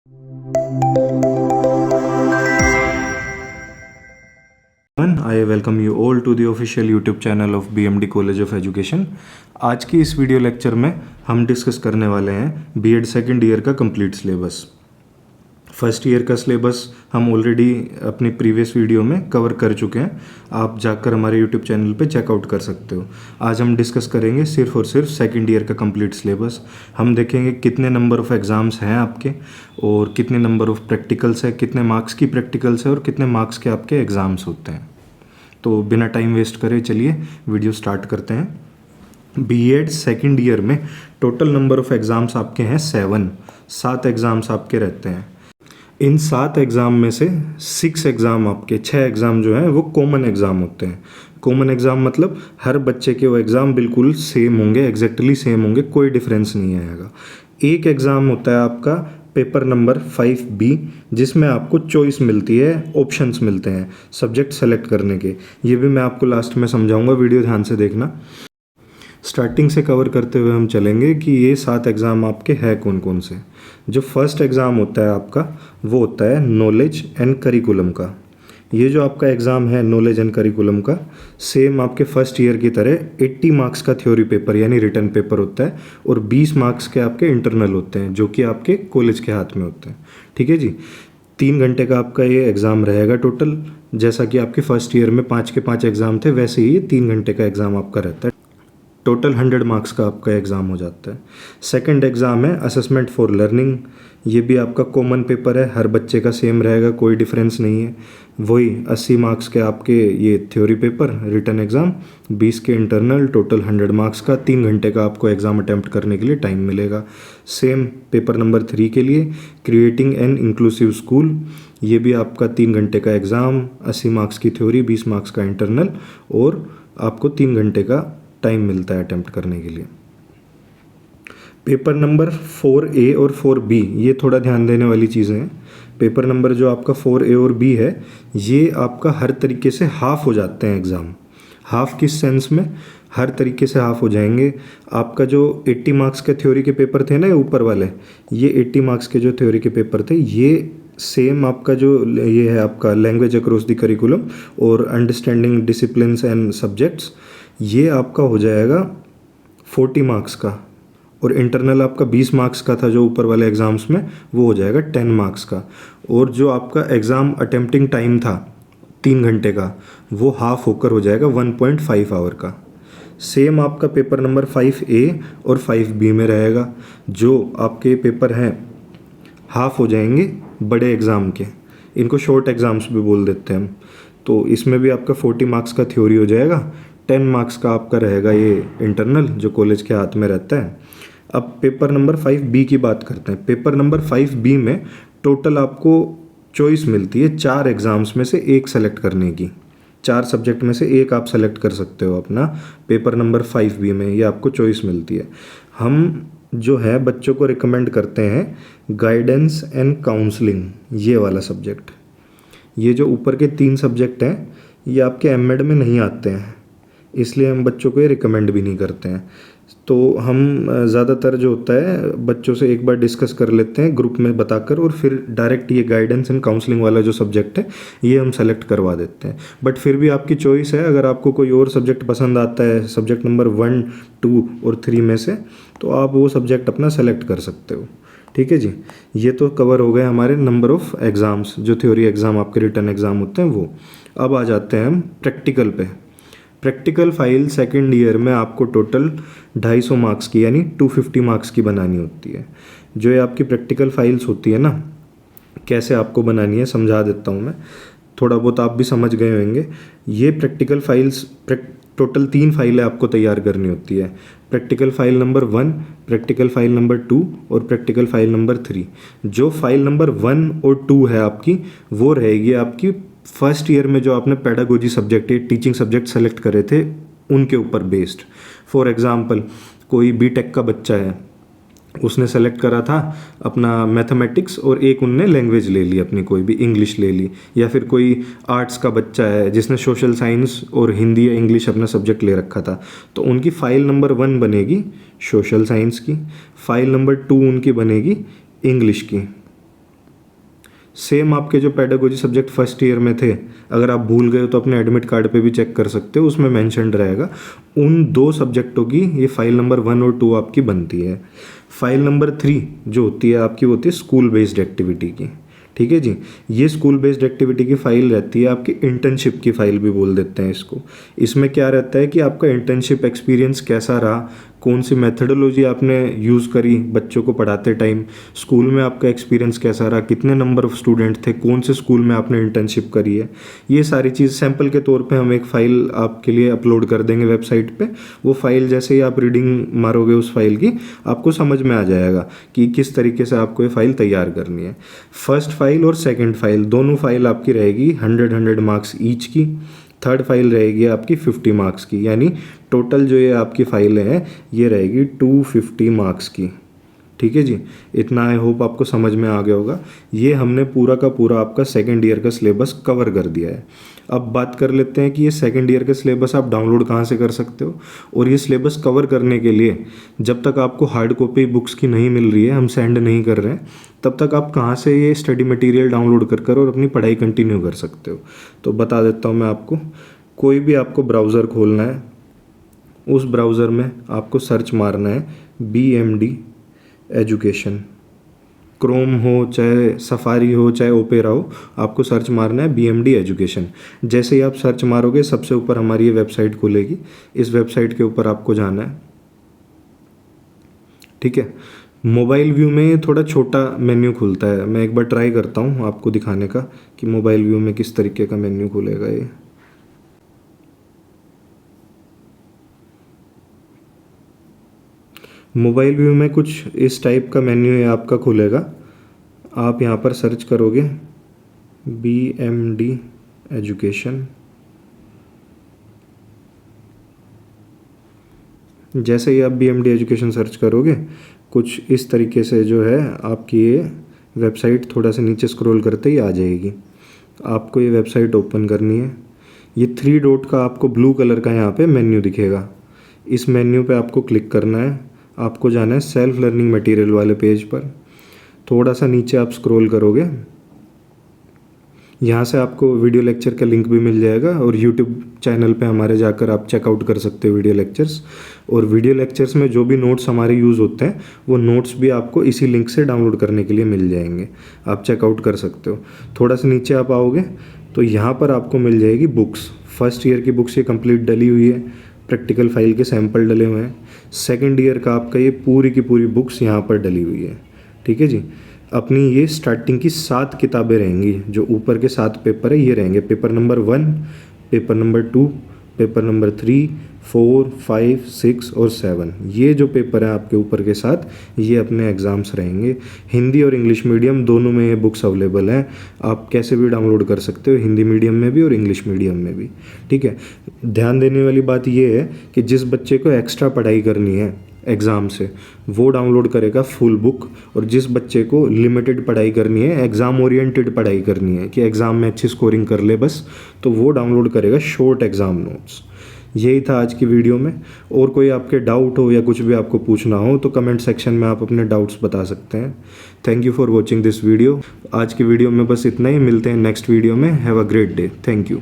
I welcome you all to the official YouTube channel of BMD College of Education। आज की इस video lecture में हम discuss करने वाले हैं बीएड सेकेंड ईयर का कंप्लीट सिलेबस। फर्स्ट ईयर का सिलेबस हम ऑलरेडी अपनी प्रीवियस वीडियो में कवर कर चुके हैं, आप जाकर हमारे यूट्यूब चैनल पे चेकआउट कर सकते हो। आज हम डिस्कस करेंगे सिर्फ और सिर्फ सेकेंड ईयर का कंप्लीट सिलेबस। हम देखेंगे कितने नंबर ऑफ़ एग्ज़ाम्स हैं आपके और कितने नंबर ऑफ़ प्रैक्टिकल्स है, कितने मार्क्स की प्रैक्टिकल्स है और कितने मार्क्स के आपके एग्ज़ाम्स होते हैं। तो बिना टाइम वेस्ट करे चलिए वीडियो स्टार्ट करते हैं। बीएड सेकेंड ईयर में टोटल नंबर ऑफ़ एग्ज़ाम्स आपके हैं 7 एग्ज़ाम्स आपके रहते हैं। इन 7 एग्ज़ाम में से 6 एग्ज़ाम आपके 6 एग्ज़ाम जो हैं वो कॉमन एग्ज़ाम होते हैं। कॉमन एग्ज़ाम मतलब हर बच्चे के वो एग्ज़ाम बिल्कुल सेम होंगे, एग्जैक्टली सेम होंगे, कोई डिफरेंस नहीं आएगा। एक एग्ज़ाम होता है आपका पेपर नंबर 5B, जिसमें आपको चॉइस मिलती है, ऑप्शंस मिलते हैं सब्जेक्ट सेलेक्ट करने के। ये भी मैं आपको लास्ट में समझाऊंगा, वीडियो ध्यान से देखना। स्टार्टिंग से कवर करते हुए हम चलेंगे कि ये 7 एग्ज़ाम आपके हैं कौन कौन से। जो फर्स्ट एग्ज़ाम होता है आपका वो होता है नॉलेज एंड करिकुलम का। ये जो आपका एग्ज़ाम है नॉलेज एंड करिकुलम का, सेम आपके फर्स्ट ईयर की तरह 80 मार्क्स का थ्योरी पेपर यानी रिटन पेपर होता है और 20 मार्क्स के आपके इंटरनल होते हैं जो कि आपके कॉलेज के हाथ में होते हैं। ठीक है जी। 3 घंटे का आपका ये एग्ज़ाम रहेगा टोटल। जैसा कि आपके फर्स्ट ईयर में 5 के 5 एग्ज़ाम थे, वैसे ही ये 3 घंटे का एग्ज़ाम आपका रहता है। टोटल 100 मार्क्स का आपका एग्ज़ाम हो जाता है। सेकंड एग्ज़ाम है असेसमेंट फॉर लर्निंग। ये भी आपका कॉमन पेपर है, हर बच्चे का सेम रहेगा, कोई डिफरेंस नहीं है। वही 80 मार्क्स के आपके ये थ्योरी पेपर, रिटन एग्ज़ाम, 20 के इंटरनल, टोटल 100 मार्क्स का 3 घंटे का आपको एग्ज़ाम अटैम्प्ट करने के लिए टाइम मिलेगा। सेम पेपर नंबर 3 के लिए क्रिएटिंग एन इंक्लूसिव स्कूल, ये भी आपका 3 घंटे का एग्ज़ाम, 80 मार्क्स की थ्योरी, 20 मार्क्स का इंटरनल और आपको 3 घंटे का टाइम मिलता है अटैम्प्ट करने के लिए। पेपर नंबर 4A और 4B, ये थोड़ा ध्यान देने वाली चीज़ें हैं। पेपर नंबर जो आपका 4A और B है, ये आपका हर तरीके से हाफ़ हो जाते हैं एग्ज़ाम। हाफ़ किस सेंस में? हर तरीके से हाफ़ हो जाएंगे। आपका जो 80 मार्क्स के थ्योरी के पेपर थे ना ऊपर वाले, ये 80 मार्क्स के जो थ्योरी के पेपर थे, ये सेम आपका जो ये है आपका लैंग्वेज अक्रॉस द करिकुलम और अंडरस्टैंडिंग डिसिप्लिन्स एंड सब्जेक्ट्स, ये आपका हो जाएगा 40 मार्क्स का। और इंटरनल आपका 20 मार्क्स का था जो ऊपर वाले एग्ज़ाम्स में, वो हो जाएगा 10 मार्क्स का। और जो आपका एग्ज़ाम अटेम्प्टिंग टाइम था 3 घंटे का, वो हाफ़ होकर हो जाएगा 1.5 आवर का। सेम आपका पेपर नंबर 5A और 5B में रहेगा। जो आपके पेपर हैं हाफ़ हो जाएंगे बड़े एग्ज़ाम के, इनको शॉर्ट एग्ज़ाम्स भी बोल देते हैं हम। तो इसमें भी आपका 40 मार्क्स का थ्योरी हो जाएगा, 10 मार्क्स का आपका रहेगा ये इंटरनल जो कॉलेज के हाथ में रहता है। अब पेपर नंबर 5B की बात करते हैं। पेपर नंबर 5B में टोटल आपको चॉइस मिलती है 4 एग्ज़ाम्स में से एक सेलेक्ट करने की। 4 सब्जेक्ट में से एक आप सेलेक्ट कर सकते हो अपना पेपर नंबर 5B में, ये आपको चॉइस मिलती है। हम जो है बच्चों को रिकमेंड करते हैं गाइडेंस एंड काउंसलिंग, ये वाला सब्जेक्ट। ये जो ऊपर के 3 सब्जेक्ट हैं ये आपके एमएड में नहीं आते हैं, इसलिए हम बच्चों को ये रिकमेंड भी नहीं करते हैं। तो हम ज़्यादातर जो होता है बच्चों से एक बार डिस्कस कर लेते हैं ग्रुप में बताकर, और फिर डायरेक्ट ये गाइडेंस एंड काउंसलिंग वाला जो सब्जेक्ट है ये हम सेलेक्ट करवा देते हैं। बट फिर भी आपकी चॉइस है, अगर आपको कोई और सब्जेक्ट पसंद आता है सब्जेक्ट नंबर 1, 2 और 3 में से, तो आप वो सब्जेक्ट अपना सेलेक्ट कर सकते हो। ठीक है जी। ये तो कवर हो गए हमारे नंबर ऑफ़ एग्ज़ाम्स, जो थ्योरी एग्ज़ाम आपके रिटन एग्ज़ाम होते हैं वो। अब आ जाते हैं हम प्रैक्टिकल पे। प्रैक्टिकल फाइल सेकेंड ईयर में आपको टोटल 250 मार्क्स की यानी 250 मार्क्स की बनानी होती है। जो ये आपकी प्रैक्टिकल फाइल्स होती है ना, कैसे आपको बनानी है समझा देता हूँ मैं, थोड़ा बहुत आप भी समझ गए होंगे। ये प्रैक्टिकल फाइल्स टोटल 3 फाइलें आपको तैयार करनी होती है। Practical file number 1, practical file number 2 और प्रैक्टिकल फाइल नंबर 3। जो फाइल नंबर 1 और 2 है आपकी, वो रहेगी आपकी फर्स्ट ईयर में जो आपने पेडागोजी सब्जेक्ट या टीचिंग सब्जेक्ट सेलेक्ट करे थे उनके ऊपर बेस्ड। फॉर एग्जांपल कोई बीटेक का बच्चा है, उसने सेलेक्ट करा था अपना मैथमेटिक्स और एक उनने लैंग्वेज ले ली अपनी, कोई भी इंग्लिश ले ली, या फिर कोई आर्ट्स का बच्चा है जिसने सोशल साइंस और हिंदी या इंग्लिश अपना सब्जेक्ट ले रखा था, तो उनकी फ़ाइल नंबर 1 बनेगी सोशल साइंस की, फ़ाइल नंबर 2 उनकी बनेगी इंग्लिश की, सेम आपके जो पेडागोजी सब्जेक्ट फर्स्ट ईयर में थे, अगर आप भूल गए तो अपने एडमिट कार्ड पे भी चेक कर सकते हो, उसमें मेंशन्ड रहेगा। उन 2 सब्जेक्टों की ये फाइल नंबर 1 और 2 आपकी बनती है। फाइल नंबर 3 जो होती है आपकी, वो होती है स्कूल बेस्ड एक्टिविटी की। ठीक है जी, ये स्कूल बेस्ड एक्टिविटी की फ़ाइल रहती है आपकी, इंटर्नशिप की फ़ाइल भी बोल देते हैं इसको। इसमें क्या रहता है कि आपका इंटर्नशिप एक्सपीरियंस कैसा रहा, कौन सी मेथडोलॉजी आपने यूज़ करी बच्चों को पढ़ाते टाइम, स्कूल में आपका एक्सपीरियंस कैसा रहा, कितने नंबर ऑफ़ स्टूडेंट थे, कौन से स्कूल में आपने इंटर्नशिप करी है, ये सारी चीज़ सैम्पल के तौर पे हम एक फ़ाइल आपके लिए अपलोड कर देंगे वेबसाइट पे। वो फ़ाइल जैसे ही आप रीडिंग मारोगे उस फाइल की, आपको समझ में आ जाएगा कि किस तरीके से आपको ये फ़ाइल तैयार करनी है। फर्स्ट फाइल और सेकेंड फाइल दोनों फाइल आपकी रहेगी 100 मार्क्स ईच की। थर्ड फाइल रहेगी आपकी 50 मार्क्स की, यानी टोटल जो ये आपकी फाइलें हैं ये रहेगी 250 मार्क्स की। ठीक है जी, इतना आई होप आपको समझ में आ गया होगा। ये हमने पूरा का पूरा आपका सेकेंड ईयर का सिलेबस कवर कर दिया है। अब बात कर लेते हैं कि ये सेकेंड ईयर का सिलेबस आप डाउनलोड कहाँ से कर सकते हो। और ये सिलेबस कवर करने के लिए जब तक आपको हार्ड कॉपी बुक्स की नहीं मिल रही है, हम सेंड नहीं कर रहे हैं, तब तक आप कहाँ से ये स्टडी मटेरियल डाउनलोड कर और अपनी पढ़ाई कंटिन्यू कर सकते हो। तो बता देता हूँ मैं आपको। कोई भी आपको ब्राउज़र खोलना है, उस ब्राउज़र में आपको सर्च मारना है BMD एजुकेशन। क्रोम हो चाहे सफारी हो चाहे ओपेरा हो, आपको सर्च मारना है BMD एजुकेशन। जैसे ही आप सर्च मारोगे सबसे ऊपर हमारी ये वेबसाइट खुलेगी। इस वेबसाइट के ऊपर आपको जाना है। ठीक है, मोबाइल व्यू में ये थोड़ा छोटा मेन्यू खुलता है। मैं एक बार ट्राई करता हूँ आपको दिखाने का कि मोबाइल व्यू में किस तरीके का मेन्यू खुलेगा ये। मोबाइल व्यू में कुछ इस टाइप का मेन्यू है आपका खुलेगा। आप यहाँ पर सर्च करोगे BMD एजुकेशन। जैसे ही आप BMD एजुकेशन सर्च करोगे, कुछ इस तरीके से जो है आपकी ये वेबसाइट थोड़ा सा नीचे स्क्रॉल करते ही आ जाएगी। आपको ये वेबसाइट ओपन करनी है। ये 3 डॉट का आपको ब्लू कलर का यहाँ पे मेन्यू दिखेगा। इस मेन्यू पे आपको क्लिक करना है। आपको जाना है सेल्फ लर्निंग मटेरियल वाले पेज पर। थोड़ा सा नीचे आप स्क्रॉल करोगे, यहाँ से आपको वीडियो लेक्चर का लिंक भी मिल जाएगा और यूट्यूब चैनल पे हमारे जाकर आप चेकआउट कर सकते हो वीडियो लेक्चर्स। और वीडियो लेक्चर्स में जो भी नोट्स हमारे यूज़ होते हैं वो नोट्स भी आपको इसी लिंक से डाउनलोड करने के लिए मिल जाएंगे, आप चेकआउट कर सकते हो। थोड़ा सा नीचे आप आओगे तो यहाँ पर आपको मिल जाएगी बुक्स। फर्स्ट ईयर की बुक्स ये कंप्लीट डली हुई है, प्रैक्टिकल फाइल के सैंपल डले हुए हैं। सेकेंड ईयर का आपका ये पूरी की पूरी बुक्स यहाँ पर डली हुई है। ठीक है जी, अपनी ये स्टार्टिंग की 7 किताबें रहेंगी। जो ऊपर के 7 पेपर है ये रहेंगे paper number 1, paper number 2, paper number 3, 4, 5, 6 और 7। ये जो पेपर है आपके ऊपर के 7, ये अपने एग्ज़ाम्स रहेंगे। हिंदी और इंग्लिश मीडियम दोनों में ये बुक्स अवेलेबल हैं। आप कैसे भी डाउनलोड कर सकते हो, हिंदी मीडियम में भी और इंग्लिश मीडियम में भी। ठीक है, ध्यान देने वाली बात ये है कि जिस बच्चे को एक्स्ट्रा पढ़ाई करनी है एग्ज़ाम से, वो डाउनलोड करेगा फुल बुक। और जिस बच्चे को लिमिटेड पढ़ाई करनी है, एग्ज़ाम ओरिएंटेड पढ़ाई करनी है कि एग्ज़ाम में अच्छी स्कोरिंग कर ले बस, तो वो डाउनलोड करेगा शॉर्ट एग्ज़ाम नोट्स। यही था आज की वीडियो में। और कोई आपके डाउट हो या कुछ भी आपको पूछना हो तो कमेंट सेक्शन में आप अपने डाउट्स बता सकते हैं। Thank you for watching this video. आज की वीडियो में बस इतना ही, मिलते हैं नेक्स्ट वीडियो में। Have a great day. Thank you.